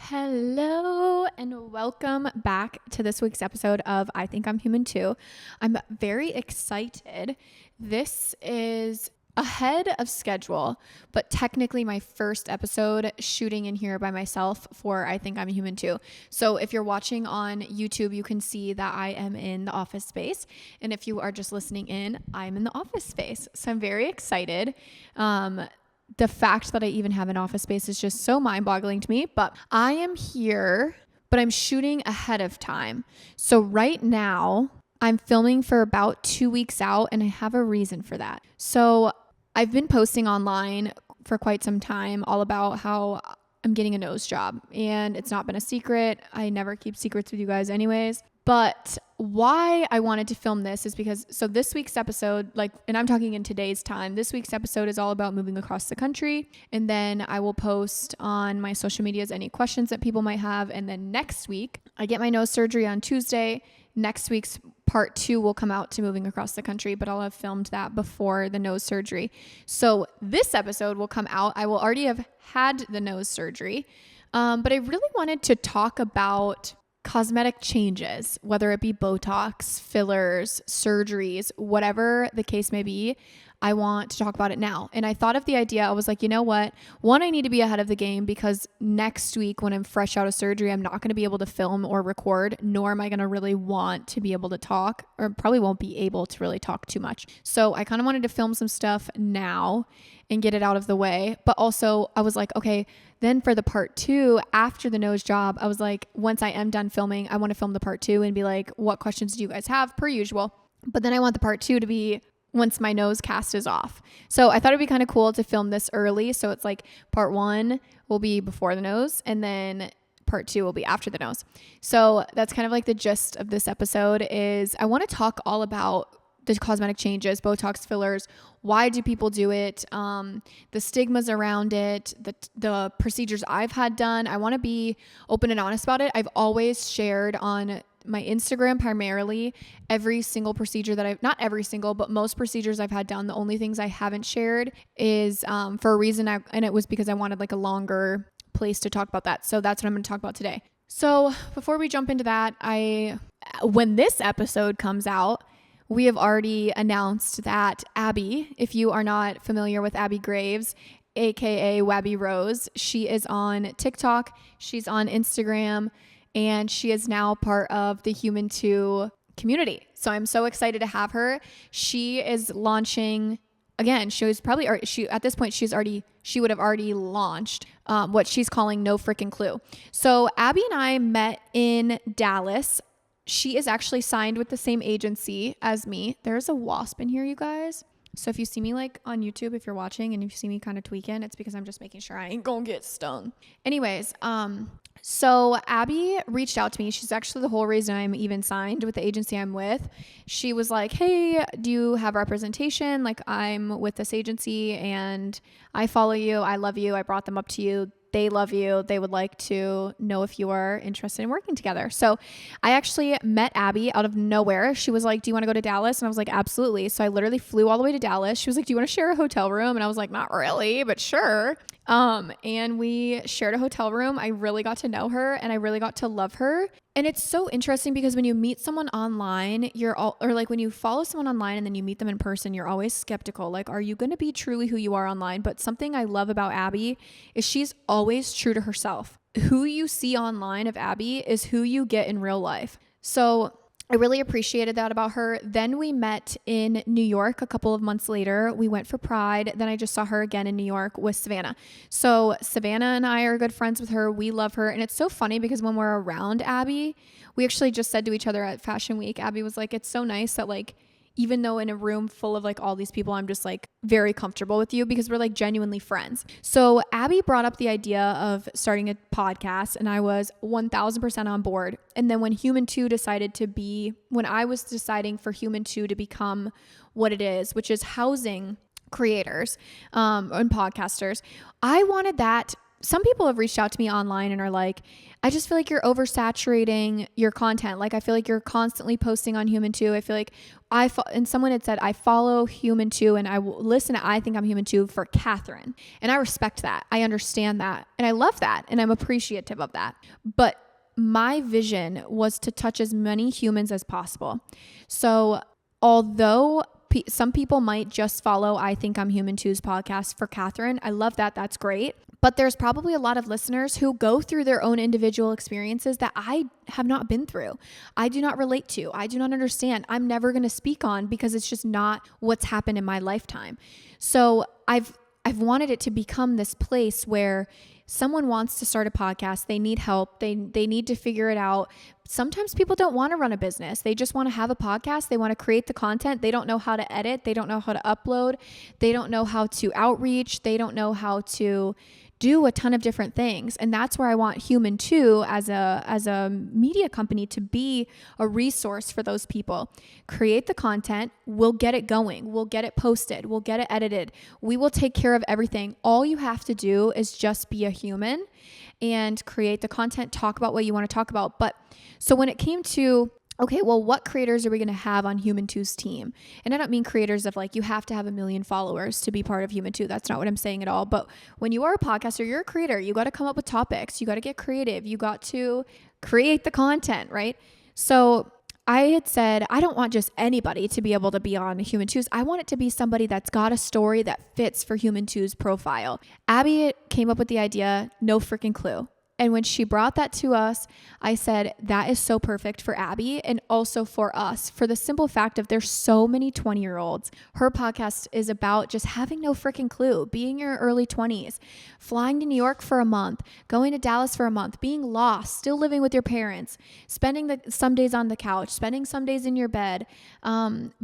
Hello and welcome back to this week's episode of I Think I'm Human Too. I'm very excited. This is ahead of schedule, but technically my first episode shooting in here by myself for I Think I'm Human Too. So if you're watching on YouTube, you can see that I am in the office space. And if you are just listening in, I'm in the office space. So I'm very excited. The fact that I even have an office space is just so mind-boggling to me, but I am here, but I'm shooting ahead of time. So right now I'm filming for about 2 weeks out, and I have a reason for that. So I've been posting online for quite some time all about how I'm getting a nose job, and it's not been a secret. I never keep secrets with you guys anyways. But why I wanted to film this is because, so this week's episode, and I'm talking in today's time, this week's episode is all about moving across the country. And then I will post on my social medias any questions that people might have. And then next week, I get my nose surgery on Tuesday. Next week's part 2 will come out to moving across the country, but I'll have filmed that before the nose surgery. So this episode will come out. I will already have had the nose surgery. But I really wanted to talk about cosmetic changes, whether it be Botox, fillers, surgeries, whatever the case may be. I want to talk about it now. And I thought of the idea. I was like, you know what? One, I need to be ahead of the game because next week when I'm fresh out of surgery, I'm not going to be able to film or record, nor am I going to really want to be able to talk, or probably won't be able to really talk too much. So I kind of wanted to film some stuff now and get it out of the way. But also I was like, okay, then for the part 2 after the nose job, I was like, once I am done filming, I want to film the part 2 and be like, what questions do you guys have per usual? But then I want the part 2 to be once my nose cast is off. So I thought it'd be kind of cool to film this early. So it's like part 1 will be before the nose and then part 2 will be after the nose. So that's kind of like the gist of this episode is I want to talk all about the cosmetic changes, Botox, fillers, why do people do it, the stigmas around it, the procedures I've had done. I want to be open and honest about it. I've always shared on my Instagram primarily every single procedure that not every single, but most procedures I've had done. The only things I haven't shared is for a reason, and it was because I wanted like a longer place to talk about that. So that's what I'm going to talk about today. So before we jump into that, when this episode comes out, we have already announced that Abby, if you are not familiar with Abby Graves, aka Wabby Rose, she is on TikTok, she's on Instagram, and she is now part of the Human 2 community. So I'm so excited to have her. She is launching, again, she at this point, she would have already launched what she's calling No Freaking Clue. So Abby and I met in Dallas. She is actually signed with the same agency as me. There's a wasp in here, you guys. So if you see me like on YouTube, if you're watching and you see me kind of tweaking, it's because I'm just making sure I ain't gonna get stung. Anyways, so Abby reached out to me. She's actually the whole reason I'm even signed with the agency I'm with. She was like, hey, do you have representation? Like, I'm with this agency and I follow you. I love you. I brought them up to you. They love you. They would like to know if you are interested in working together. So I actually met Abby out of nowhere. She was like, do you want to go to Dallas? And I was like, absolutely. So I literally flew all the way to Dallas. She was like, do you want to share a hotel room? And I was like, not really, but sure. And we shared a hotel room. I really got to know her and I really got to love her. And it's so interesting because when you meet someone online, when you follow someone online and then you meet them in person, you're always skeptical. Like, are you going to be truly who you are online? But something I love about Abby is she's always true to herself. Who you see online of Abby is who you get in real life. So I really appreciated that about her. Then we met in New York a couple of months later. We went for Pride. Then I just saw her again in New York with Savannah. So Savannah and I are good friends with her. We love her. And it's so funny because when we're around Abby, we actually just said to each other at Fashion Week, Abby was like, it's so nice that like, even though in a room full of like all these people, I'm just like very comfortable with you because we're like genuinely friends. So Abby brought up the idea of starting a podcast and I was 1000% on board. And then when when I was deciding for Human 2 to become what it is, which is housing creators and podcasters, I wanted that some people have reached out to me online and are like, I just feel like you're oversaturating your content. Like, I feel like you're constantly posting on Human Too. I feel like and someone had said, I follow Human Too and I will listen to I Think I'm Human Too for Catherine. And I respect that. I understand that. And I love that. And I'm appreciative of that. But my vision was to touch as many humans as possible. So although some people might just follow I Think I'm Human Too's podcast for Catherine, I love that. That's great. But there's probably a lot of listeners who go through their own individual experiences that I have not been through. I do not relate to. I do not understand. I'm never going to speak on because it's just not what's happened in my lifetime. So I've wanted it to become this place where someone wants to start a podcast. They need help. They need to figure it out. Sometimes people don't want to run a business. They just want to have a podcast. They want to create the content. They don't know how to edit. They don't know how to upload. They don't know how to outreach. They don't know how to do a ton of different things. And that's where I want Human Too as a media company to be a resource for those people. Create the content. We'll get it going. We'll get it posted. We'll get it edited. We will take care of everything. All you have to do is just be a human and create the content, talk about what you want to talk about. But so when it came to, okay, well, what creators are we going to have on Human Too's team? And I don't mean creators of like, you have to have 1 million followers to be part of Human Too. That's not what I'm saying at all. But when you are a podcaster, you're a creator. You got to come up with topics. You got to get creative. You got to create the content, right? So I had said, I don't want just anybody to be able to be on Human Too's. I want it to be somebody that's got a story that fits for Human Too's profile. Abby came up with the idea, no freaking clue. And when she brought that to us, I said, that is so perfect for Abby and also for us, for the simple fact of there's so many 20-year-olds. Her podcast is about just having no freaking clue, being in your early 20s, flying to New York for a month, going to Dallas for a month, being lost, still living with your parents, spending some days on the couch, spending some days in your bed,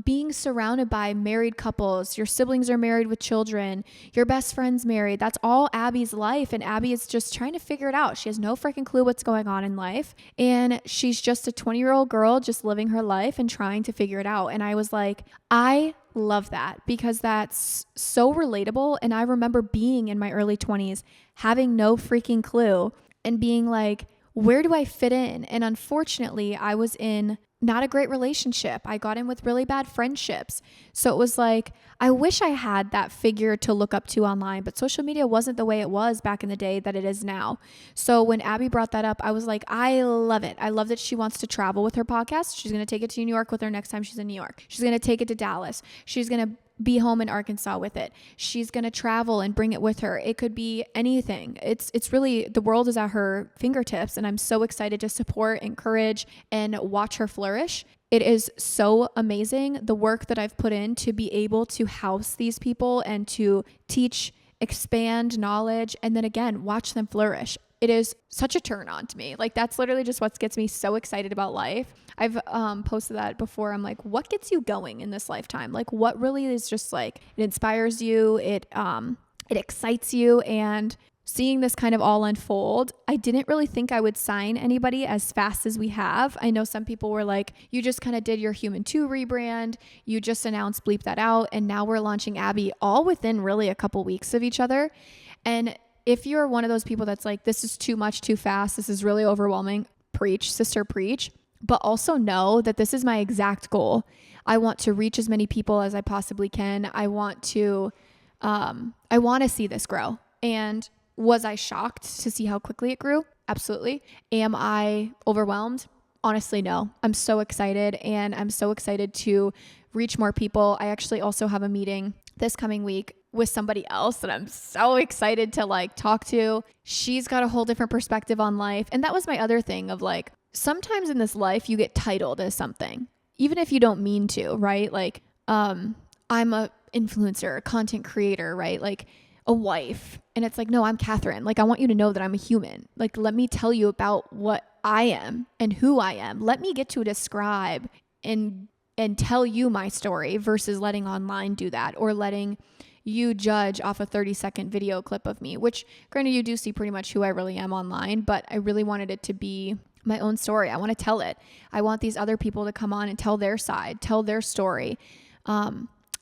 being surrounded by married couples. Your siblings are married with children. Your best friend's married. That's all Abby's life. And Abby is just trying to figure it out. She has no freaking clue what's going on in life. And she's just a 20-year-old girl just living her life and trying to figure it out. And I was like, I love that because that's so relatable. And I remember being in my early 20s, having no freaking clue and being like, where do I fit in? And unfortunately, I was in not a great relationship. I got in with really bad friendships. So it was like, I wish I had that figure to look up to online, but social media wasn't the way it was back in the day that it is now. So when Abby brought that up, I was like, I love it. I love that she wants to travel with her podcast. She's going to take it to New York with her next time she's in New York. She's going to take it to Dallas. She's going to be home in Arkansas with it. She's going to travel and bring it with her. It could be anything. It's really, the world is at her fingertips, and I'm so excited to support, encourage, and watch her flourish. It is so amazing the work that I've put in to be able to house these people and to teach, expand knowledge, and then again, watch them flourish. It is such a turn on to me. Like, that's literally just what gets me so excited about life. I've posted that before. I'm like, what gets you going in this lifetime? Like, what really is just like, it inspires you. It excites you. And seeing this kind of all unfold, I didn't really think I would sign anybody as fast as we have. I know some people were like, you just kind of did your Human Too rebrand. You just announced Bleep That Out. And now we're launching Abby all within really a couple weeks of each other. And if you're one of those people that's like, this is too much, too fast, this is really overwhelming, preach, sister, preach. But also know that this is my exact goal. I want to reach as many people as I possibly can. I want to see this grow. And was I shocked to see how quickly it grew? Absolutely. Am I overwhelmed? Honestly, no. I'm so excited, and I'm so excited to reach more people. I actually also have a meeting this coming week with somebody else that I'm so excited to like talk to. She's got a whole different perspective on life. And that was my other thing of like, sometimes in this life you get titled as something, even if you don't mean to, right? Like, I'm a influencer, a content creator, right? Like a wife. And it's like, no, I'm Catherine. Like, I want you to know that I'm a human. Like, let me tell you about what I am and who I am. Let me get to describe and tell you my story versus letting online do that, or letting you judge off a 30-second video clip of me, which granted you do see pretty much who I really am online, but I really wanted it to be my own story. I want to tell it. I want these other people to come on and tell their side, tell their story. I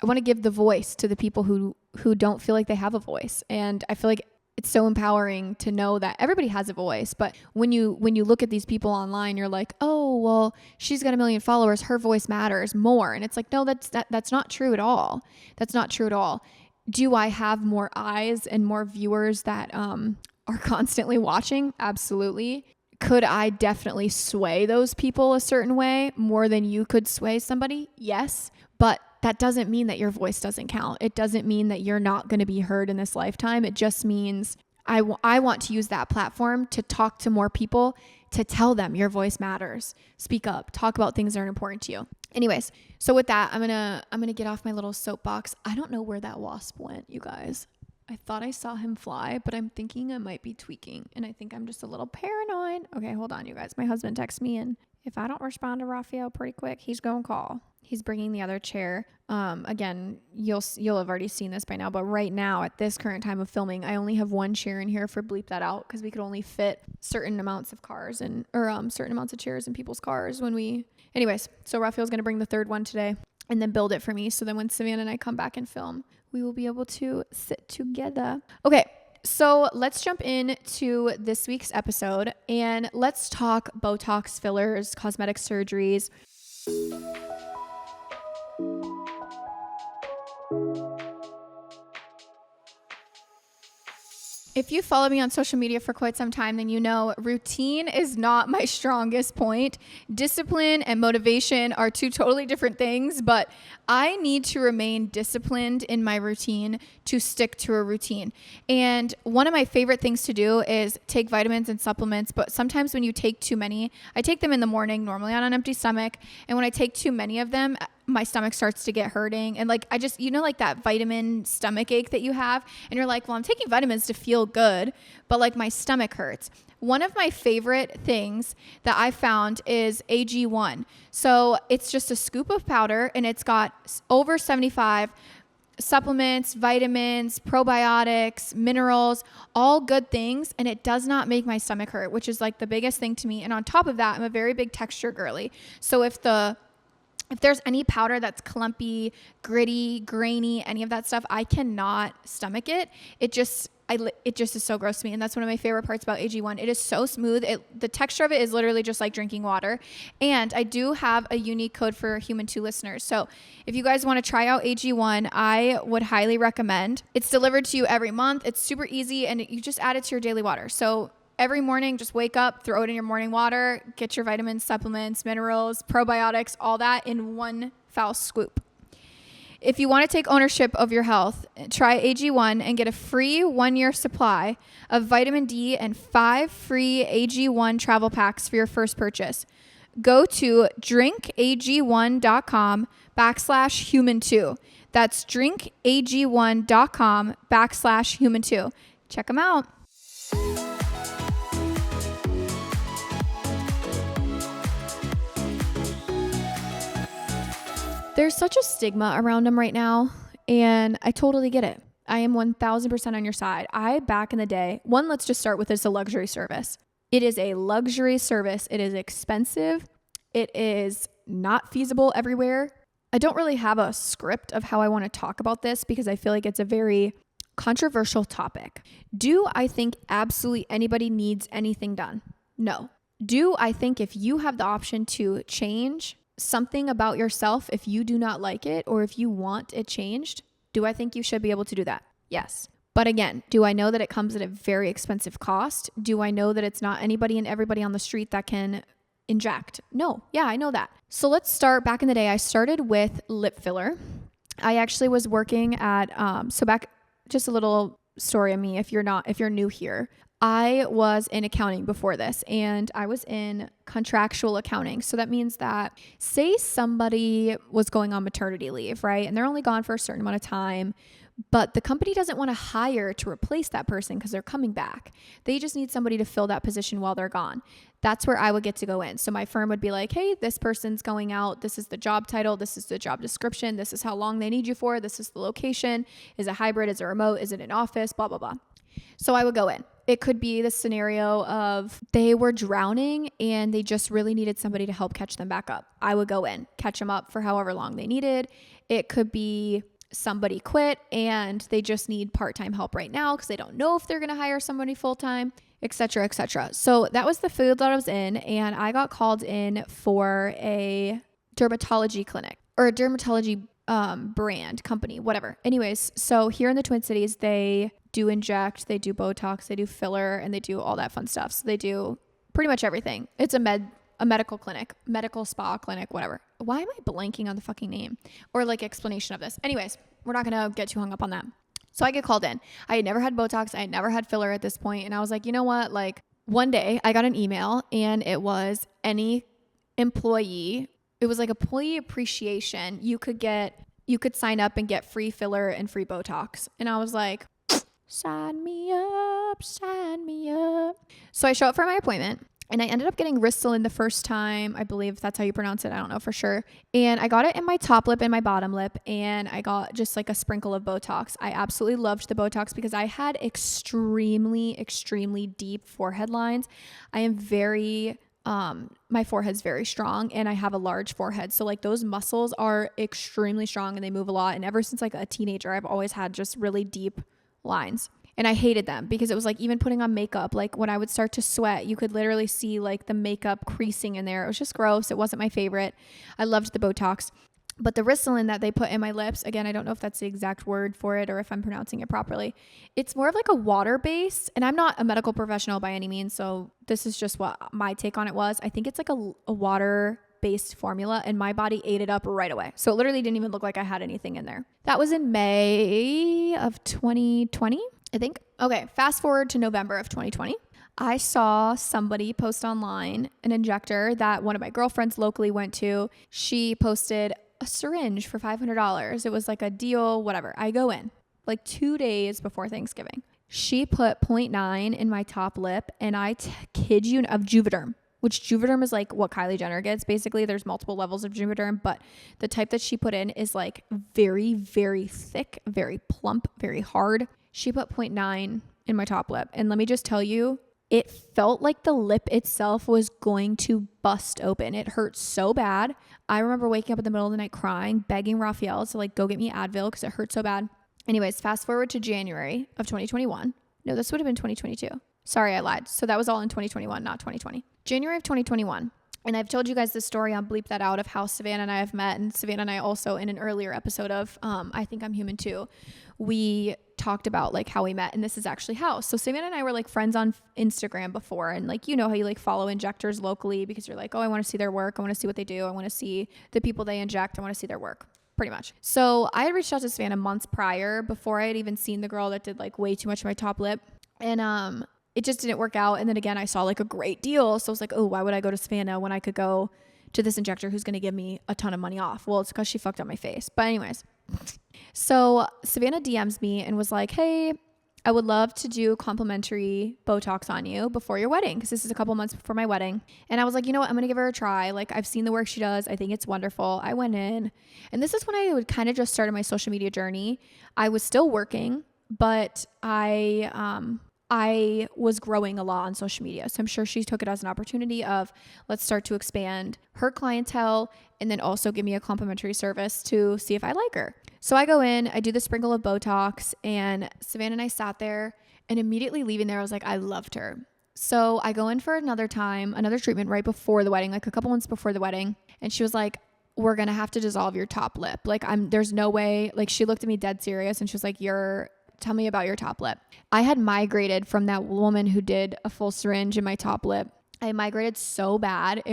want to give the voice to the people who don't feel like they have a voice. And I feel like it's so empowering to know that everybody has a voice. But when you look at these people online, you're like, oh, well, she's got 1 million followers. Her voice matters more. And it's like, no, that's not true at all. That's not true at all. Do I have more eyes and more viewers that are constantly watching? Absolutely. Could I definitely sway those people a certain way more than you could sway somebody? Yes. But that doesn't mean that your voice doesn't count. It doesn't mean that you're not going to be heard in this lifetime. It just means I want to use that platform to talk to more people, to tell them your voice matters. Speak up, talk about things that are important to you. Anyways, so with that, I'm going to get off my little soapbox. I don't know where that wasp went, you guys. I thought I saw him fly, but I'm thinking I might be tweaking, and I think I'm just a little paranoid. Okay, hold on, you guys. My husband texts me, and if I don't respond to Raphael pretty quick, he's going to call. He's bringing the other chair. Again, you'll have already seen this by now, but right now at this current time of filming, I only have one chair in here for bleep that out because we could only fit certain amounts of cars or certain amounts of chairs in people's cars anyways, so Raphael's going to bring the third one today and then build it for me. So then when Savannah and I come back and film, we will be able to sit together. Okay. So let's jump into this week's episode and let's talk Botox, fillers, cosmetic surgeries. If you follow me on social media for quite some time, then you know routine is not my strongest point. Discipline and motivation are two totally different things, but I need to remain disciplined in my routine to stick to a routine. And one of my favorite things to do is take vitamins and supplements, but sometimes when you take too many, I take them in the morning, normally on an empty stomach, and when I take too many of them, my stomach starts to get hurting. And like, I just, like that vitamin stomach ache that you have. And you're like, well, I'm taking vitamins to feel good, but like my stomach hurts. One of my favorite things that I found is AG1. So it's just a scoop of powder and it's got over 75 supplements, vitamins, probiotics, minerals, all good things. And it does not make my stomach hurt, which is like the biggest thing to me. And on top of that, I'm a very big texture girly. So if there's any powder that's clumpy, gritty, grainy, any of that stuff, I cannot stomach it. It just is so gross to me. And that's one of my favorite parts about AG1. It is so smooth. The texture of it is literally just like drinking water. And I do have a unique code for Human 2 listeners. So if you guys want to try out AG1, I would highly recommend. It's delivered to you every month. It's super easy and you just add it to your daily water. So every morning, just wake up, throw it in your morning water, get your vitamins, supplements, minerals, probiotics, all that in one foul swoop. If you want to take ownership of your health, try AG1 and get a free 1-year supply of vitamin D and 5 free AG1 travel packs for your first purchase. Go to drinkag1.com/human2. That's drinkag1.com/human2. Check them out. There's such a stigma around them right now, and I totally get it. I am 1000% on your side. Back in the day, let's just start with it's a luxury service. It is a luxury service. It is expensive. It is not feasible everywhere. I don't really have a script of how I want to talk about this because I feel like it's a very controversial topic. Do I think absolutely anybody needs anything done? No. Do I think if you have the option to change something about yourself, if you do not like it or if you want it changed, do I think you should be able to do that? Yes. But again, do I know that it comes at a very expensive cost? Do I know that it's not anybody and everybody on the street that can inject? No. Yeah, I know that. So let's start back in the day. I started with lip filler. I actually was working at, just a little story of me if you're new here. I was in accounting before this and I was in contractual accounting. So that means that say somebody was going on maternity leave, right? And they're only gone for a certain amount of time, but the company doesn't want to hire to replace that person because they're coming back. They just need somebody to fill that position while they're gone. That's where I would get to go in. So my firm would be like, hey, this person's going out. This is the job title. This is the job description. This is how long they need you for. This is the location. Is it hybrid? Is it remote? Is it in office? Blah, blah, blah. So I would go in. It could be the scenario of they were drowning and they just really needed somebody to help catch them back up. I would go in, catch them up for however long they needed. It could be somebody quit and they just need part-time help right now because they don't know if they're going to hire somebody full-time, etc., etc. So that was the field that I was in, and I got called in for a dermatology clinic or a dermatology brand company, whatever. Anyways, so here in the Twin Cities, they do inject, they do Botox, they do filler, and they do all that fun stuff. So they do pretty much everything. It's a medical clinic, medical spa clinic, whatever. Why am I blanking on the fucking name or like explanation of this? Anyways, we're not going to get too hung up on that. So I get called in. I had never had Botox. I had never had filler at this point. And I was like, you know what? Like one day I got an email and it was any employee. It was like employee appreciation. You could sign up and get free filler and free Botox. And I was like, sign me up, sign me up. So I show up for my appointment. And I ended up getting Ristylane the first time. I believe that's how you pronounce it. I don't know for sure. And I got it in my top lip and my bottom lip. And I got just like a sprinkle of Botox. I absolutely loved the Botox because I had extremely, extremely deep forehead lines. I am my forehead's very strong and I have a large forehead. So like those muscles are extremely strong and they move a lot. And ever since like a teenager, I've always had just really deep lines. And I hated them because it was like even putting on makeup, like when I would start to sweat, you could literally see like the makeup creasing in there. It was just gross. It wasn't my favorite. I loved the Botox. But the Ristylane that they put in my lips, again, I don't know if that's the exact word for it or if I'm pronouncing it properly. It's more of like a water base. And I'm not a medical professional by any means. So this is just what my take on it was. I think it's like a water based formula and my body ate it up right away. So it literally didn't even look like I had anything in there. That was in May of 2020. I think. Okay, fast forward to November of 2020. I saw somebody post online an injector that one of my girlfriends locally went to. She posted a syringe for $500. It was like a deal, whatever. I go in like 2 days before Thanksgiving. She put 0.9 in my top lip and I kid you of Juvederm, which Juvederm is like what Kylie Jenner gets. Basically, there's multiple levels of Juvederm, but the type that she put in is like very, very thick, very plump, very hard. She put 0.9 in my top lip. And let me just tell you, it felt like the lip itself was going to bust open. It hurt so bad. I remember waking up in the middle of the night crying, begging Raphael to like go get me Advil because it hurt so bad. Anyways, fast forward to January of 2021. No, this would have been 2022. Sorry, I lied. So that was all in 2021, not 2020. January of 2021. And I've told you guys this story on Bleep That Out of how Savannah and I have met. And Savannah and I also in an earlier episode of I Think I'm Human Too, we talked about like how we met. And this is actually how. So Savannah and I were like friends on Instagram before. And like, you know how you like follow injectors locally because you're like, oh, I want to see their work. I want to see what they do. I want to see the people they inject. I want to see their work. Pretty much. So I had reached out to Savannah months prior before I had even seen the girl that did like way too much of my top lip. And it just didn't work out. And then again, I saw like a great deal. So I was like, oh, why would I go to Savannah when I could go to this injector who's going to give me a ton of money off? Well, it's because she fucked up my face. But anyways, so Savannah DMs me and was like, hey, I would love to do complimentary Botox on you before your wedding. Cause this is a couple months before my wedding. And I was like, you know what? I'm going to give her a try. Like I've seen the work she does. I think it's wonderful. I went in and this is when I would kind of just started my social media journey. I was still working, but I was growing a lot on social media. So I'm sure she took it as an opportunity of let's start to expand her clientele and then also give me a complimentary service to see if I like her. So I go in, I do the sprinkle of Botox and Savannah and I sat there and immediately leaving there, I was like, I loved her. So I go in for another treatment right before the wedding, like a couple months before the wedding. And she was like, we're going to have to dissolve your top lip. Like there's no way, like she looked at me dead serious and she was like, tell me about your top lip. I had migrated from that woman who did a full syringe in my top lip. I migrated so bad.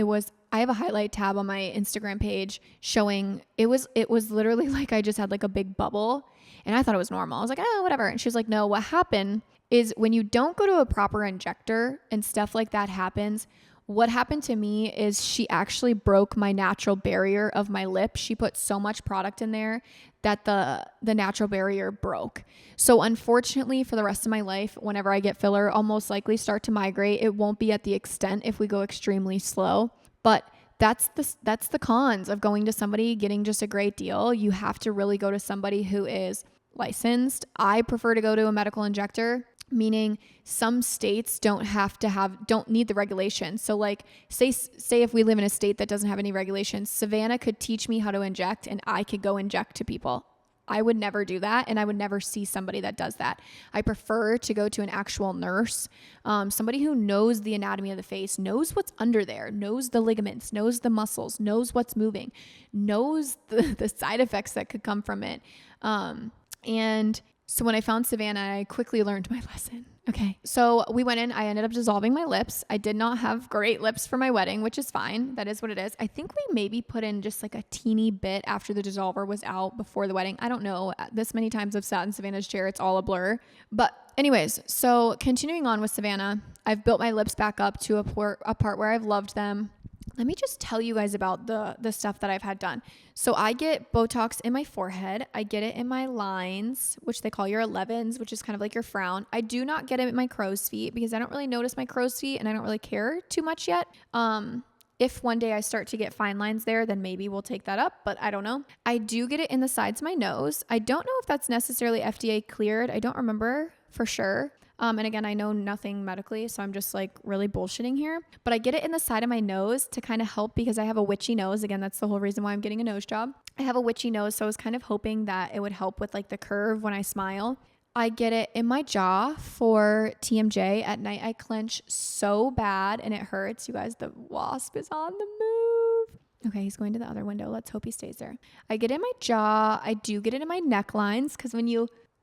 I have a highlight tab on my Instagram page showing it was literally like I just had like a big bubble and I thought it was normal. I was like, oh, whatever. And she was like, no, what happened is when you don't go to a proper injector and stuff like that happens, what happened to me is she actually broke my natural barrier of my lip. She put so much product in there that the natural barrier broke. So unfortunately for the rest of my life, whenever I get filler, I'll most likely start to migrate. It won't be at the extent if we go extremely slow, but that's the cons of going to somebody, getting just a great deal. You have to really go to somebody who is licensed. I prefer to go to a medical injector, meaning some states don't need the regulations. So like say if we live in a state that doesn't have any regulations, Savannah could teach me how to inject and I could go inject to people. I would never do that, and I would never see somebody that does that. I prefer to go to an actual nurse, somebody who knows the anatomy of the face, knows what's under there, knows the ligaments, knows the muscles, knows what's moving, knows the side effects that could come from it. And so when I found Savannah, I quickly learned my lesson. Okay. So we went in, I ended up dissolving my lips. I did not have great lips for my wedding, which is fine. That is what it is. I think we maybe put in just like a teeny bit after the dissolver was out before the wedding. I don't know. This many times I've sat in Savannah's chair. It's all a blur. But anyways, so continuing on with Savannah, I've built my lips back up to a part where I've loved them. Let me just tell you guys about the stuff that I've had done. So I get Botox in my forehead. I get it in my lines, which they call your 11s, which is kind of like your frown. I do not get it in my crow's feet because I don't really notice my crow's feet and I don't really care too much yet. If one day I start to get fine lines there, then maybe we'll take that up, but I don't know. I do get it in the sides of my nose. I don't know if that's necessarily FDA cleared. I don't remember for sure. And again, I know nothing medically, so I'm just like really bullshitting here. But I get it in the side of my nose to kind of help because I have a witchy nose. Again, that's the whole reason why I'm getting a nose job. I have a witchy nose, so I was kind of hoping that it would help with like the curve when I smile. I get it in my jaw for TMJ. At night, I clench so bad and it hurts. You guys, the wasp is on the move. Okay, he's going to the other window. Let's hope he stays there. I get it in my jaw. I do get it in my necklines because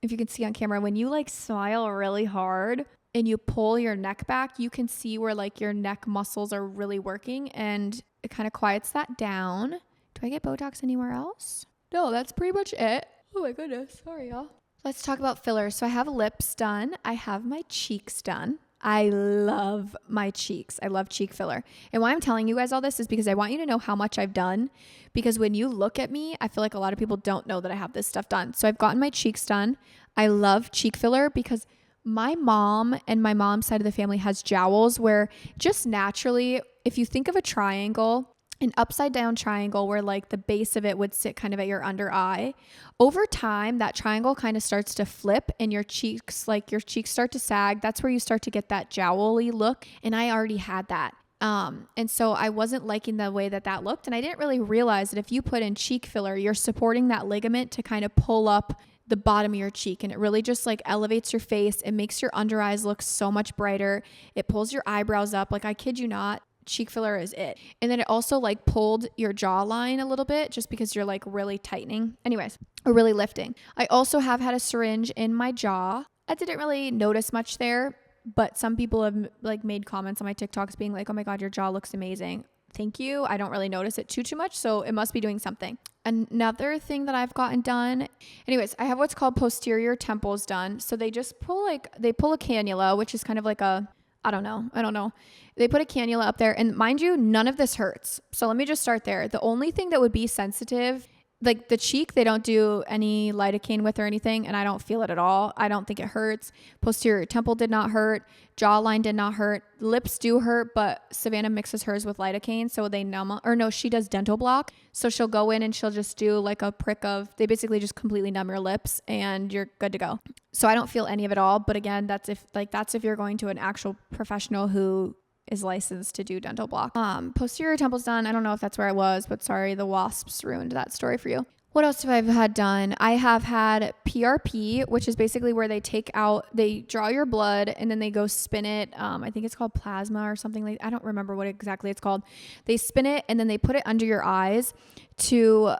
if you can see on camera, when you like smile really hard and you pull your neck back, you can see where like your neck muscles are really working and it kind of quiets that down. Do I get Botox anywhere else? No, that's pretty much it. Oh my goodness. Sorry, y'all. Let's talk about fillers. So I have lips done. I have my cheeks done. I love my cheeks. I love cheek filler. And why I'm telling you guys all this is because I want you to know how much I've done. Because when you look at me, I feel like a lot of people don't know that I have this stuff done. So I've gotten my cheeks done. I love cheek filler because my mom and my mom's side of the family has jowls where just naturally, if you think of a triangle, an upside down triangle where like the base of it would sit kind of at your under eye. Over time, that triangle kind of starts to flip and your cheeks start to sag. That's where you start to get that jowly look. And I already had that. And so I wasn't liking the way that looked. And I didn't really realize that if you put in cheek filler, you're supporting that ligament to kind of pull up the bottom of your cheek. And it really just like elevates your face. It makes your under eyes look so much brighter. It pulls your eyebrows up. Like I kid you not. Cheek filler is it. And then it also like pulled your jawline a little bit just because you're like really tightening. Anyways, or really lifting. I also have had a syringe in my jaw. I didn't really notice much there, but some people have like made comments on my TikToks being like, oh my God, your jaw looks amazing. Thank you. I don't really notice it too much. So it must be doing something. Another thing that I've gotten done. Anyways, I have what's called posterior temples done. So they just pull a cannula, which is kind of like I don't know. They put a cannula up there and mind you, none of this hurts. So let me just start there. The only thing that would be sensitive, like the cheek, they don't do any lidocaine with or anything. And I don't feel it at all. I don't think it hurts. Posterior temple did not hurt. Jawline did not hurt. Lips do hurt, but Savannah mixes hers with lidocaine. So they numb, or no, she does dental block. So she'll go in and she'll just do like a prick they basically just completely numb your lips and you're good to go. So I don't feel any of it all. But again, that's if you're going to an actual professional who is licensed to do dental block. Posterior temple's done. I don't know if that's where I was, but sorry, the wasps ruined that story for you. What else have I had done? I have had PRP, which is basically where they draw your blood and then they go spin it. I think it's called plasma or something I don't remember what exactly it's called. They spin it and then they put it under your eyes to,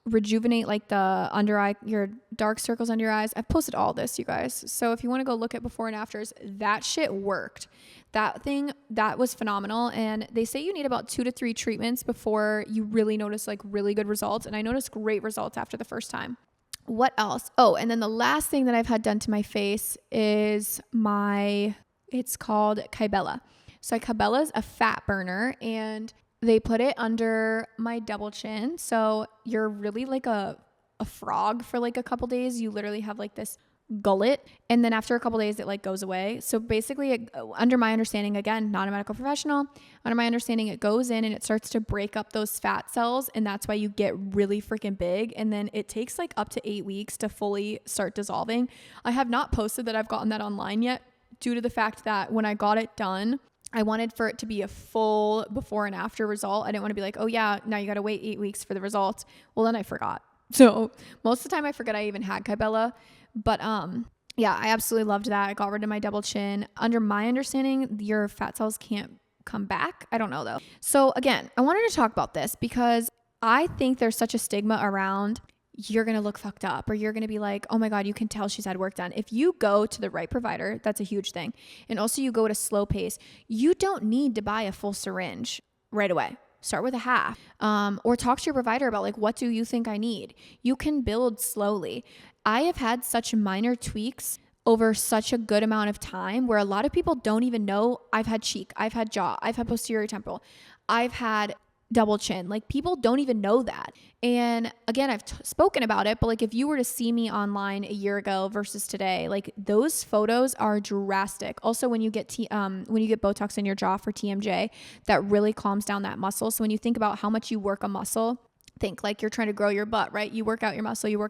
rejuvenate like the under eye, your dark circles under your eyes. I've posted all this, you guys. So if you want to go look at before and afters, that shit worked. That was phenomenal. And they say you need about 2 to 3 treatments before you really notice like really good results. And I noticed great results after the first time. What else? Oh, and then the last thing that I've had done to my face is it's called Kybella. So Kybella is a fat burner and they put it under my double chin. So you're really like a frog for like a couple days. You literally have like this gullet. And then after a couple days, it like goes away. So basically under my understanding, again, not a medical professional, under my understanding, it goes in and it starts to break up those fat cells. And that's why you get really freaking big. And then it takes like up to 8 weeks to fully start dissolving. I have not posted that I've gotten that online yet due to the fact that when I got it done, I wanted for it to be a full before and after result. I didn't want to be like, oh yeah, now you got to wait 8 weeks for the results. Well, then I forgot So most of the time I forget I even had Kybella, but yeah, I absolutely loved that. I got rid of my double chin. Under my understanding, your fat cells can't come back. I don't know though. So again, I wanted to talk about this because I think there's such a stigma around you're going to look fucked up, or you're going to be like, oh my God, you can tell she's had work done. If you go to the right provider, that's a huge thing. And also you go at a slow pace, you don't need to buy a full syringe right away. Start with a half, or talk to your provider about like, what do you think I need? You can build slowly. I have had such minor tweaks over such a good amount of time where a lot of people don't even know I've had cheek, I've had jaw, I've had posterior temporal, I've had double chin. Like people don't even know that. And again, I've spoken about it, but like if you were to see me online a year ago versus today, like those photos are drastic. Also, when you get Botox in your jaw for TMJ, that really calms down that muscle. So when you think about how much you work a muscle, think like you're trying to grow your butt, right? You work out your muscle, your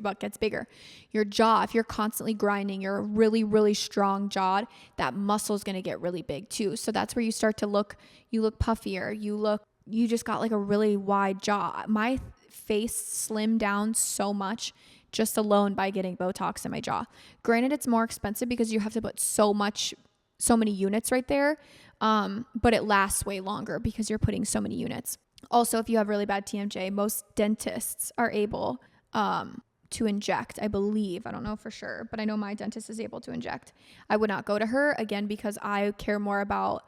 butt gets bigger. Your jaw, if you're constantly grinding, you're really, really strong jawed, that muscle is going to get really big too. So that's where you start to you look puffier, you just got like a really wide jaw. My face slimmed down so much just alone by getting Botox in my jaw. Granted, it's more expensive because you have to put so many units right there. But it lasts way longer because you're putting so many units. Also, if you have really bad TMJ, most dentists are able to inject, I believe. I don't know for sure, but I know my dentist is able to inject. I would not go to her again because I care about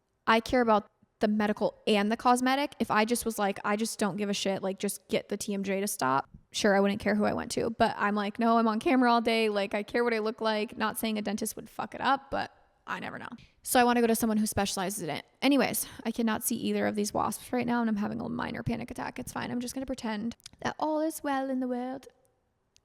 the medical and the cosmetic. If I just was like, I just don't give a shit, like just get the TMJ to stop, sure, I wouldn't care who I went to. But I'm like, no, I'm on camera all day. Like I care what I look like. Not saying a dentist would fuck it up, but I never know. So I want to go to someone who specializes in it. Anyways, I cannot see either of these wasps right now and I'm having a minor panic attack. It's fine. I'm just going to pretend that all is well in the world.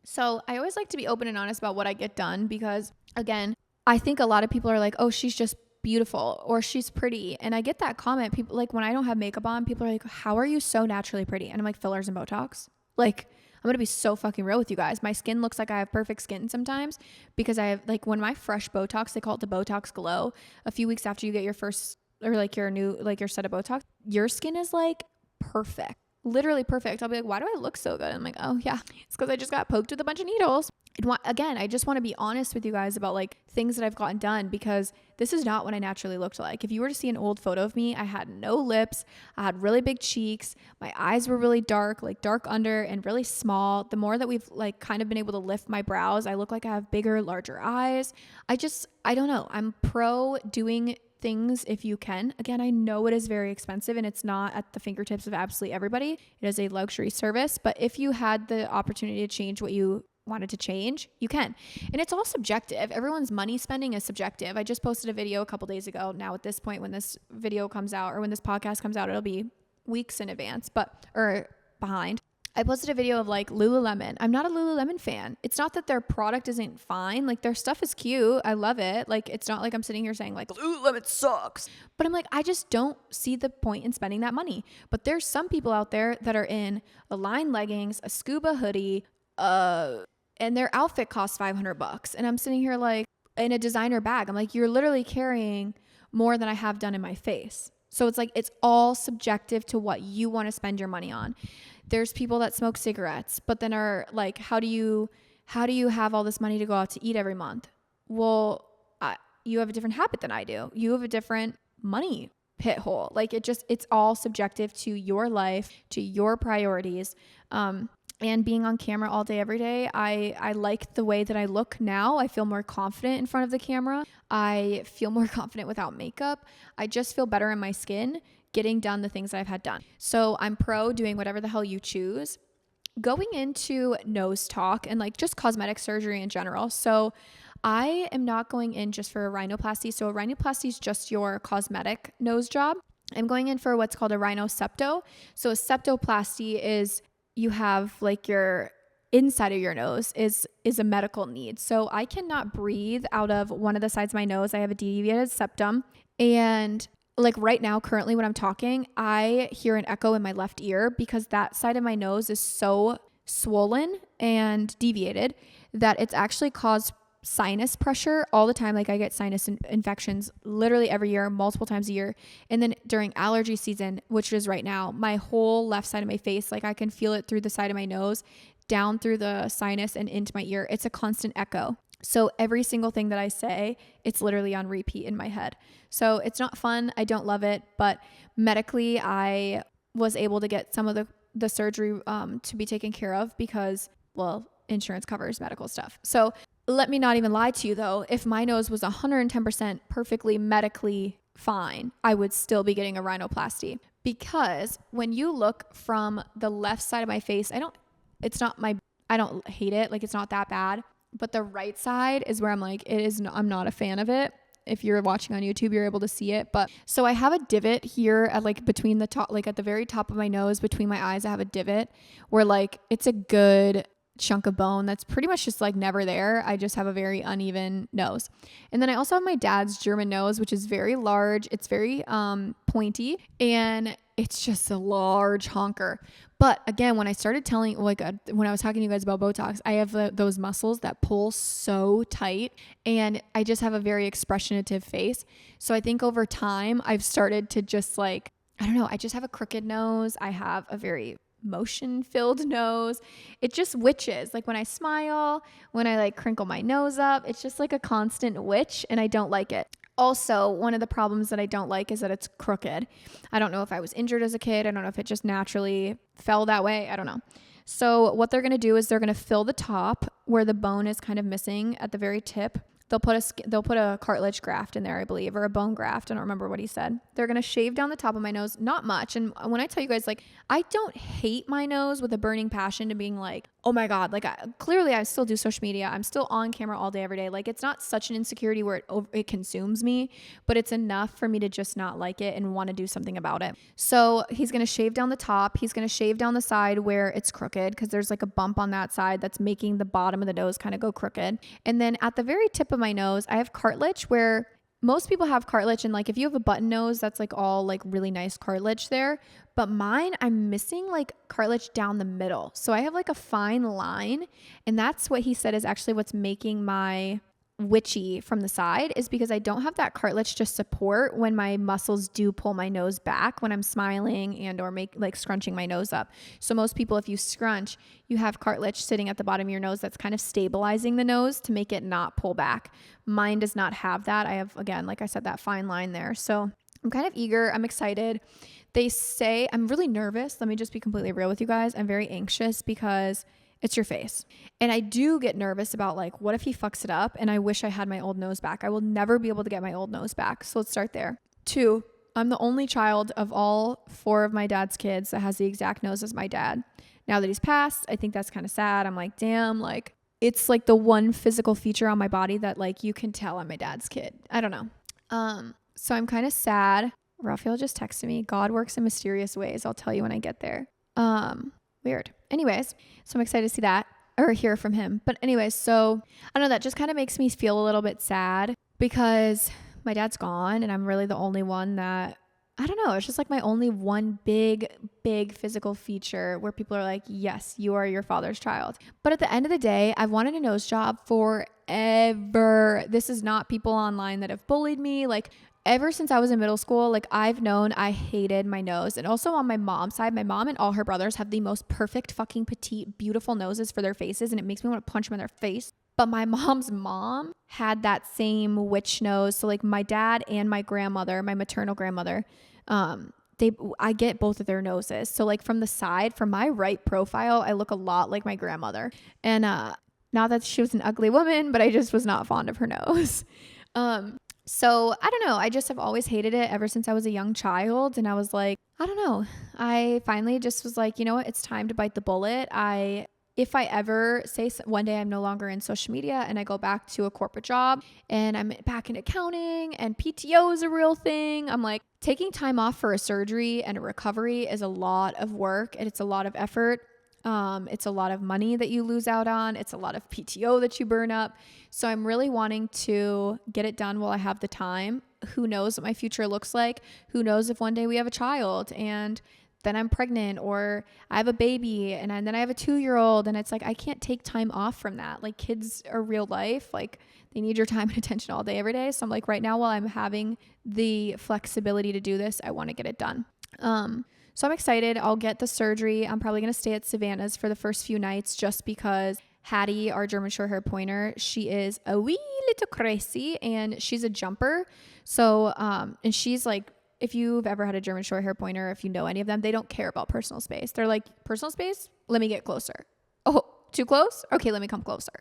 So I always like to be open and honest about what I get done because, again, I think a lot of people are like, oh, she's just beautiful or she's pretty. And I get that comment. People like when I don't have makeup on, people are like, how are you so naturally pretty? And I'm like, fillers and Botox. Like, I'm going to be so fucking real with you guys. My skin looks like I have perfect skin sometimes because I have like when my fresh Botox, they call it the Botox glow. A few weeks after you get your first or like your set of Botox, your skin is like perfect. Literally perfect. I'll be like, why do I look so good? I'm like, oh yeah, it's because I just got poked with a bunch of needles. Again, I just want to be honest with you guys about like things that I've gotten done because this is not what I naturally looked like. If you were to see an old photo of me, I had no lips. I had really big cheeks. My eyes were really dark, like dark under and really small. The more that we've like kind of been able to lift my brows, I look like I have bigger, larger eyes. I don't know. I'm pro doing things if you can. Again, I know it is very expensive and it's not at the fingertips of absolutely everybody. It is a luxury service, but if you had the opportunity to change what you wanted to change, you can. And it's all subjective. Everyone's money spending is subjective. I just posted a video a couple days ago. Now at this point, when this video comes out or when this podcast comes out, it'll be weeks in advance, or behind. I posted a video of like Lululemon. I'm not a Lululemon fan. It's not that their product isn't fine. Like their stuff is cute. I love it. Like it's not like I'm sitting here saying like Lululemon sucks. But I'm like, I just don't see the point in spending that money. But there's some people out there that are in Align leggings, a scuba hoodie, and their outfit costs $500. And I'm sitting here like in a designer bag. I'm like, you're literally carrying more than I have done in my face. So it's like, it's all subjective to what you want to spend your money on. There's people that smoke cigarettes, but then are like, how do you have all this money to go out to eat every month? Well, you have a different habit than I do. You have a different money pit hole. Like it's all subjective to your life, to your priorities. And being on camera all day, every day, I like the way that I look now. I feel more confident in front of the camera. I feel more confident without makeup. I just feel better in my skin getting done the things that I've had done. So I'm pro doing whatever the hell you choose. Going into nose talk and like just cosmetic surgery in general. So I am not going in just for a rhinoplasty. So a rhinoplasty is just your cosmetic nose job. I'm going in for what's called a rhinosepto. So a septoplasty is you have like your inside of your nose is a medical need. So I cannot breathe out of one of the sides of my nose. I have a deviated septum. And like right now, currently when I'm talking, I hear an echo in my left ear because that side of my nose is so swollen and deviated that it's actually caused sinus pressure all the time. Like I get sinus infections literally every year, multiple times a year. And then during allergy season, which is right now, my whole left side of my face, like I can feel it through the side of my nose. down through the sinus and into my ear. It's a constant echo. So every single thing that I say, it's literally on repeat in my head. So it's not fun. I don't love it, but medically I was able to get some of the surgery to be taken care of because, well, insurance covers medical stuff. So let me not even lie to you though. If my nose was 110% perfectly medically fine, I would still be getting a rhinoplasty, because when you look from the left side of my face, I don't hate it. Like, it's not that bad, but the right side is where I'm like, I'm not a fan of it. If you're watching on YouTube, you're able to see it. But so I have a divot here at like between the top, like at the very top of my nose, between my eyes, I have a divot where like it's a good chunk of bone that's pretty much just like never there. I just have a very uneven nose. And then I also have my dad's German nose, which is very large. It's very pointy, and it's just a large honker. But again, when I started telling, when I was talking to you guys about Botox, I have those muscles that pull so tight, and I just have a very expressionative face. So I think over time I've started to just like, I don't know, I just have a crooked nose. I have a very motion-filled nose. It just witches. Like when I smile, when I like crinkle my nose up, it's just like a constant witch, and I don't like it. Also, one of the problems that I don't like is that it's crooked. I don't know if I was injured as a kid. I don't know if it just naturally fell that way. I don't know. So what they're going to do is they're going to fill the top where the bone is kind of missing at the very tip. They'll put a cartilage graft in there, I believe, or a bone graft. I don't remember what he said. They're going to shave down the top of my nose, not much. And when I tell you guys, like, I don't hate my nose with a burning passion to being like, oh my God, like clearly I still do social media. I'm still on camera all day, every day. Like, it's not such an insecurity where it consumes me, but it's enough for me to just not like it and want to do something about it. So he's going to shave down the top. He's going to shave down the side where it's crooked, because there's like a bump on that side that's making the bottom of the nose kind of go crooked. And then at the very tip of my nose, I have cartilage where most people have cartilage, and like if you have a button nose, that's like all like really nice cartilage there. But mine, I'm missing like cartilage down the middle. So I have like a fine line, and that's what he said is actually what's making my witchy from the side, is because I don't have that cartilage to support when my muscles do pull my nose back when I'm smiling and or scrunching my nose up. So most people, if you scrunch, you have cartilage sitting at the bottom of your nose that's kind of stabilizing the nose to make it not pull back. Mine does not have that. I have, again, like I said, that fine line there. So I'm kind of eager. I'm excited. They say, I'm really nervous. Let me just be completely real with you guys. I'm very anxious because it's your face. And I do get nervous about like, what if he fucks it up? And I wish I had my old nose back. I will never be able to get my old nose back. So let's start there. 2, I'm the only child of all 4 of my dad's kids that has the exact nose as my dad. Now that he's passed, I think that's kind of sad. I'm like, damn, like it's like the one physical feature on my body that like you can tell I'm my dad's kid. I don't know. So I'm kind of sad. Raphael just texted me. God works in mysterious ways. I'll tell you when I get there. Weird. Anyways, so I'm excited to see that or hear from him. But anyways, so I don't know, that just kind of makes me feel a little bit sad because my dad's gone and I'm really the only one that, I don't know, it's just like my only one big physical feature where people are like, yes, you are your father's child. But at the end of the day, I've wanted a nose job forever. This is not people online that have bullied me. Like, ever since I was in middle school, like I've known I hated my nose. And also on my mom's side, my mom and all her brothers have the most perfect fucking petite, beautiful noses for their faces. And it makes me want to punch them in their face. But my mom's mom had that same witch nose. So like my dad and my grandmother, my maternal grandmother, I get both of their noses. So like from the side, from my right profile, I look a lot like my grandmother. And not that she was an ugly woman, but I just was not fond of her nose. So I don't know. I just have always hated it ever since I was a young child. And I was like, I don't know. I finally just was like, you know what? It's time to bite the bullet. If I ever say one day I'm no longer in social media and I go back to a corporate job and I'm back in accounting and PTO is a real thing, I'm like, taking time off for a surgery and a recovery is a lot of work and it's a lot of effort. It's a lot of money that you lose out on. It's a lot of PTO that you burn up. So I'm really wanting to get it done while I have the time. Who knows what my future looks like? Who knows if one day we have a child and then I'm pregnant or I have a baby and then I have a 2-year-old and it's like, I can't take time off from that. Like kids are real life. Like they need your time and attention all day, every day. So I'm like, right now while I'm having the flexibility to do this, I want to get it done. So I'm excited. I'll get the surgery. I'm probably going to stay at Savannah's for the first few nights just because Hattie, our German short hair pointer, she is a wee little crazy and she's a jumper. So, and she's like, if you've ever had a German short hair pointer, if you know any of them, they don't care about personal space. They're like, personal space? Let me get closer. Oh, too close? Okay, let me come closer.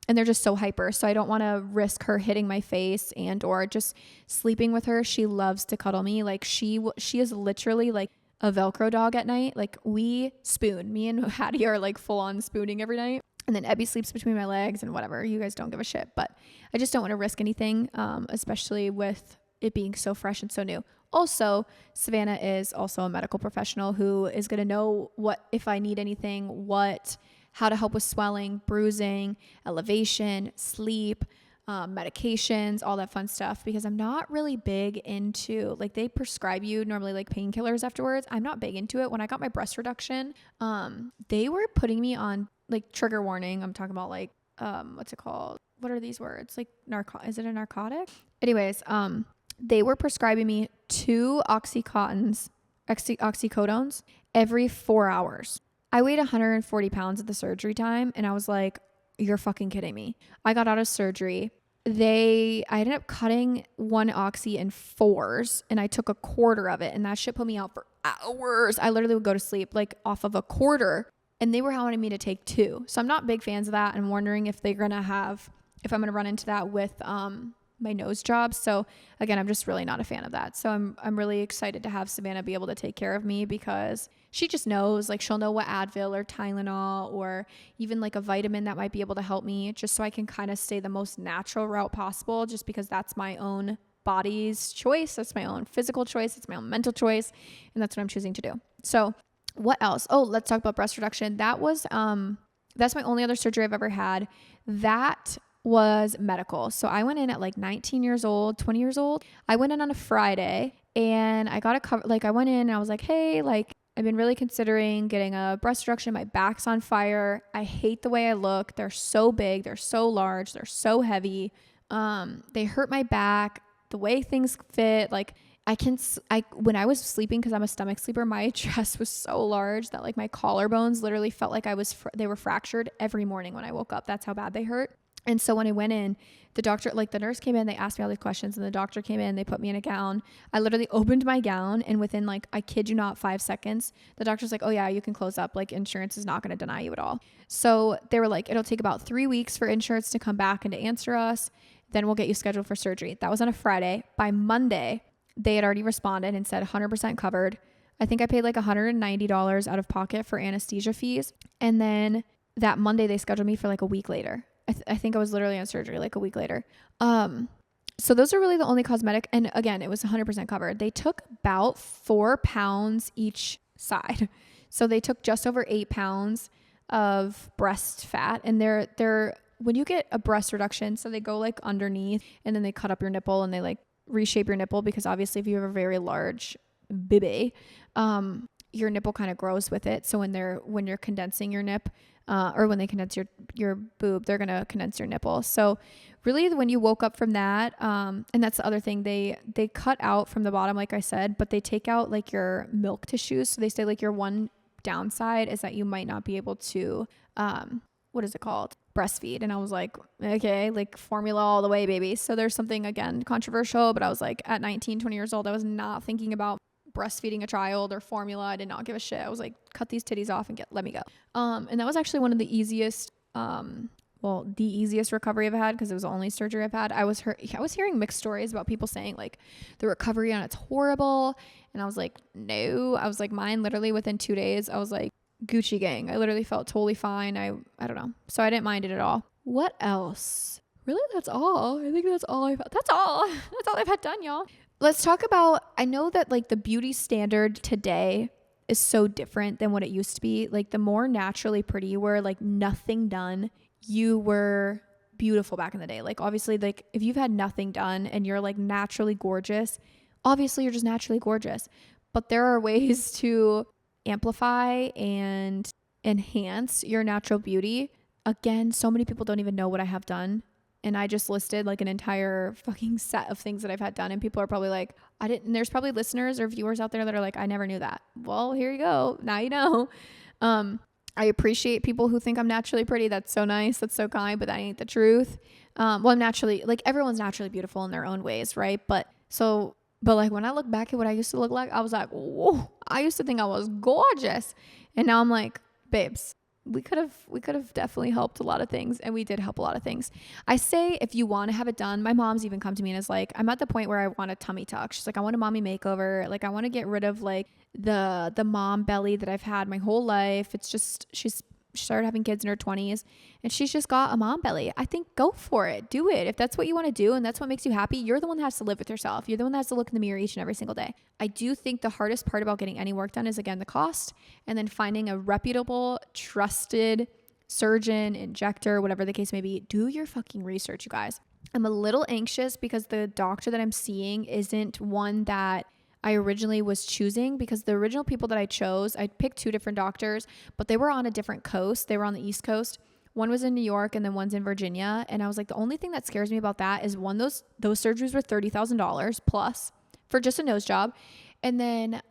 And they're just so hyper. So I don't want to risk her hitting my face and or just sleeping with her. She loves to cuddle me. Like she is literally like a Velcro dog at night. Like we spoon. Me and Hattie are like full on spooning every night. And then Ebby sleeps between my legs and whatever. You guys don't give a shit. But I just don't want to risk anything, especially with it being so fresh and so new. Also, Savannah is also a medical professional who is going to know what, if I need anything, how to help with swelling, bruising, elevation, sleep, medications, all that fun stuff, because I'm not really big into, like, they prescribe you normally like painkillers afterwards. I'm not big into it. When I got my breast reduction, they were putting me on, like, trigger warning. I'm talking about like, what's it called? What are these words? Like is it a narcotic? Anyways, they were prescribing me 2 oxycodones every 4 hours. I weighed 140 pounds at the surgery time, and I was like, you're fucking kidding me. I got out of surgery. I ended up cutting 1 oxy in 4s, and I took a quarter of it, and that shit put me out for hours. I literally would go to sleep like off of a quarter, and they were wanting me to take 2. So I'm not big fans of that. I'm wondering if I'm going to run into that with my nose job. So again, I'm just really not a fan of that. So I'm really excited to have Savannah be able to take care of me, because she just knows, like, she'll know what Advil or Tylenol or even like a vitamin that might be able to help me, just so I can kind of stay the most natural route possible, just because that's my own body's choice. That's my own physical choice. It's my own mental choice. And that's what I'm choosing to do. So what else? Oh, let's talk about breast reduction. That's my only other surgery I've ever had. That was medical. So I went in at like 19 years old, 20 years old. I went in on a Friday and I got a cover. Like, I went in and I was like, hey, like, I've been really considering getting a breast reduction. My back's on fire. I hate the way I look. They're so big. They're so large. They're so heavy. They hurt my back. The way things fit, like, when I was sleeping, cause I'm a stomach sleeper, my chest was so large that like my collarbones literally felt like they were fractured every morning when I woke up. That's how bad they hurt. And so when I went in, the nurse came in, they asked me all these questions, and the doctor came in, they put me in a gown. I literally opened my gown, and within, like, I kid you not, 5 seconds, the doctor's like, oh yeah, you can close up. Like, insurance is not going to deny you at all. So they were like, it'll take about 3 weeks for insurance to come back and to answer us. Then we'll get you scheduled for surgery. That was on a Friday. By Monday, they had already responded and said 100% covered. I think I paid like $190 out of pocket for anesthesia fees. And then that Monday, they scheduled me for like a week later. I think I was literally on surgery like a week later. So those are really the only cosmetic. And again, it was 100% covered. They took about 4 pounds each side. So they took just over 8 pounds of breast fat. And they're when you get a breast reduction, so they go like underneath and then they cut up your nipple and they like reshape your nipple, because obviously if you have a very large baby, your nipple kind of grows with it. So when you're condensing your nip, or when they condense your boob, they're going to condense your nipple. So really when you woke up from that, and that's the other thing, they cut out from the bottom, like I said, but they take out like your milk tissues. So they say like your one downside is that you might not be able to, what is it called? Breastfeed. And I was like, okay, like formula all the way, baby. So there's something, again, controversial, but I was like, at 19, 20 years old, I was not thinking about breastfeeding a child or formula. I did not give a shit. I was like, cut these titties off and let me go. And that was actually one of the easiest, the easiest recovery I've had, because it was the only surgery I've had. I was hearing mixed stories about people saying like the recovery on it's horrible. And I was like, no. I was like, mine literally within 2 days, I was like, Gucci gang. I literally felt totally fine. I don't know. So I didn't mind it at all. What else? Really, that's all. I think that's all that's all I've had done, y'all. Let's talk about, I know that like the beauty standard today is so different than what it used to be. Like the more naturally pretty you were, like nothing done, you were beautiful back in the day. Like obviously, like if you've had nothing done and you're like naturally gorgeous, obviously you're just naturally gorgeous. But there are ways to amplify and enhance your natural beauty. Again, so many people don't even know what I have done. And I just listed like an entire fucking set of things that I've had done. And people are probably like, there's probably listeners or viewers out there that are like, I never knew that. Well, here you go. Now you know. I appreciate people who think I'm naturally pretty. That's so nice. That's so kind, but that ain't the truth. Well, I'm naturally, like, everyone's naturally beautiful in their own ways, right? But like when I look back at what I used to look like, I was like, whoa, I used to think I was gorgeous. And now I'm like, babes, we could have definitely helped a lot of things, and we did help a lot of things. I say, if you want to have it done, my mom's even come to me and is like, I'm at the point where I want a tummy tuck. She's like, I want a mommy makeover. Like, I want to get rid of like the mom belly that I've had my whole life. It's just, she started having kids in her 20s and she's just got a mom belly. I think go for it. Do it. If that's what you want to do and that's what makes you happy, you're the one that has to live with yourself. You're the one that has to look in the mirror each and every single day. I do think the hardest part about getting any work done is, again, the cost, and then finding a reputable, trusted surgeon, injector, whatever the case may be. Do your fucking research, you guys. I'm a little anxious because the doctor that I'm seeing isn't one that I originally was choosing, because the original people that I chose, I picked 2 different doctors, but they were on a different coast. They were on the East Coast. One was in New York and then one's in Virginia. And I was like, the only thing that scares me about that is, one, those surgeries were $30,000 plus for just a nose job. And then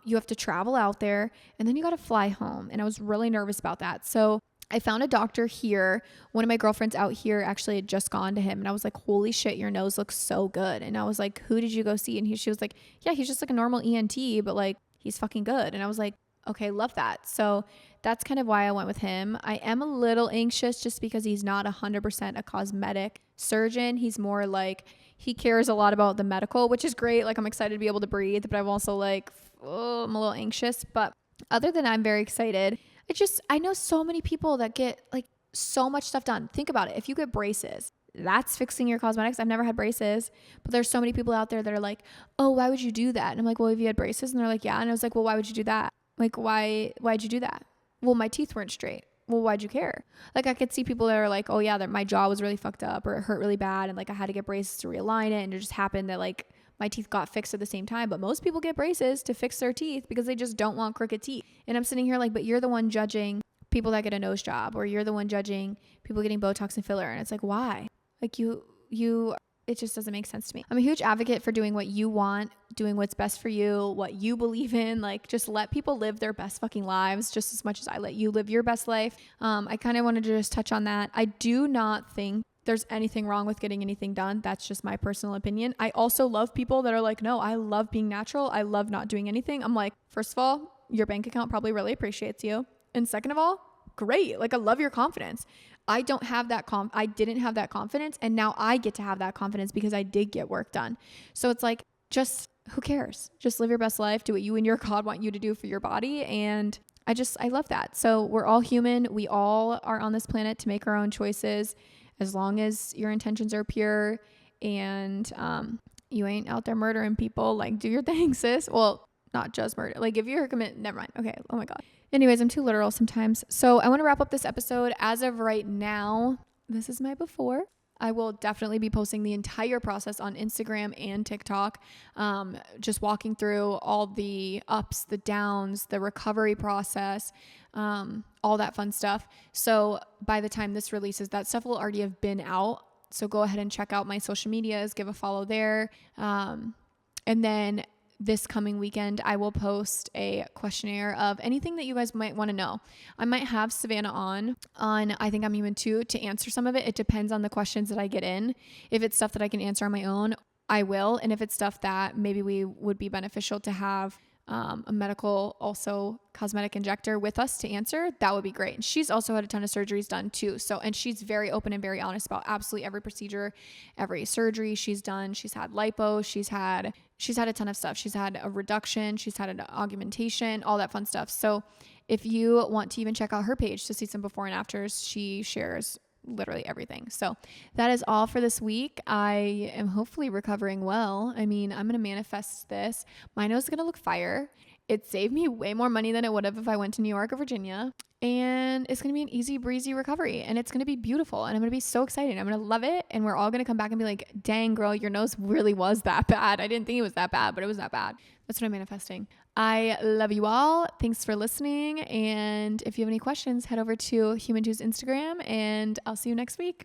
you have to travel out there and then you got to fly home. And I was really nervous about that. So I found a doctor here. One of my girlfriends out here actually had just gone to him, and I was like, holy shit, your nose looks so good. And I was like, who did you go see? And she was like, yeah, he's just like a normal ENT, but like, he's fucking good. And I was like, okay, love that. So that's kind of why I went with him. I am a little anxious just because he's not 100% a cosmetic surgeon. He's more like, he cares a lot about the medical, which is great. Like, I'm excited to be able to breathe, but I'm also like, oh, I'm a little anxious. But other than that, I'm very excited. I know so many people that get like so much stuff done. Think about it. If you get braces, that's fixing your cosmetics. I've never had braces, but there's so many people out there that are like, oh, why would you do that? And I'm like, well, have you had braces? And they're like, yeah. And I was like, well, why would you do that? Like, why'd you do that? Well, my teeth weren't straight. Well, why'd you care? Like, I could see people that are like, oh yeah, that my jaw was really fucked up, or it hurt really bad, and like I had to get braces to realign it, and it just happened that like my teeth got fixed at the same time. But most people get braces to fix their teeth because they just don't want crooked teeth. And I'm sitting here like, but you're the one judging people that get a nose job, or you're the one judging people getting Botox and filler. And it's like, why? Like, it just doesn't make sense to me. I'm a huge advocate for doing what you want, doing what's best for you, what you believe in. Like, just let people live their best fucking lives just as much as I let you live your best life. I kind of wanted to just touch on that. I do not think there's anything wrong with getting anything done. That's just my personal opinion. I also love people that are like, no, I love being natural. I love not doing anything. I'm like, first of all, your bank account probably really appreciates you. And second of all, great. Like, I love your confidence. I didn't have that confidence. And now I get to have that confidence because I did get work done. So it's like, just who cares? Just live your best life. Do what you and your God want you to do for your body. And I love that. So we're all human. We all are on this planet to make our own choices, as long as your intentions are pure and you ain't out there murdering people. Like, do your thing, sis. Well, not just murder. Like, if you're never mind. Okay. Oh my God. Anyways, I'm too literal sometimes. So I want to wrap up this episode. As of right now, this is my before. I will definitely be posting the entire process on Instagram and TikTok, just walking through all the ups, the downs, the recovery process, all that fun stuff. So by the time this releases, that stuff will already have been out. So go ahead and check out my social medias, give a follow there. And then this coming weekend, I will post a questionnaire of anything that you guys might want to know. I might have Savannah on I Think I'm Human Too to answer some of it. It depends on the questions that I get in. If it's stuff that I can answer on my own, I will. And if it's stuff that maybe we would be beneficial to have a medical, also cosmetic injector with us to answer, that would be great. And she's also had a ton of surgeries done too. So, and she's very open and very honest about absolutely every procedure, every surgery she's done. She's had lipo, she's had a ton of stuff. She's had a reduction, she's had an augmentation, all that fun stuff. So if you want to even check out her page to see some before and afters, she shares literally everything. So that is all for this week. I am hopefully recovering well. I mean, I'm going to manifest this. My nose is going to look fire. It saved me way more money than it would have if I went to New York or Virginia. And it's going to be an easy breezy recovery, and it's going to be beautiful. And I'm going to be so excited. I'm going to love it. And we're all going to come back and be like, dang girl, your nose really was that bad. I didn't think it was that bad, but it was that bad. That's what I'm manifesting. I love you all. Thanks for listening. And if you have any questions, head over to Human Two's Instagram, and I'll see you next week.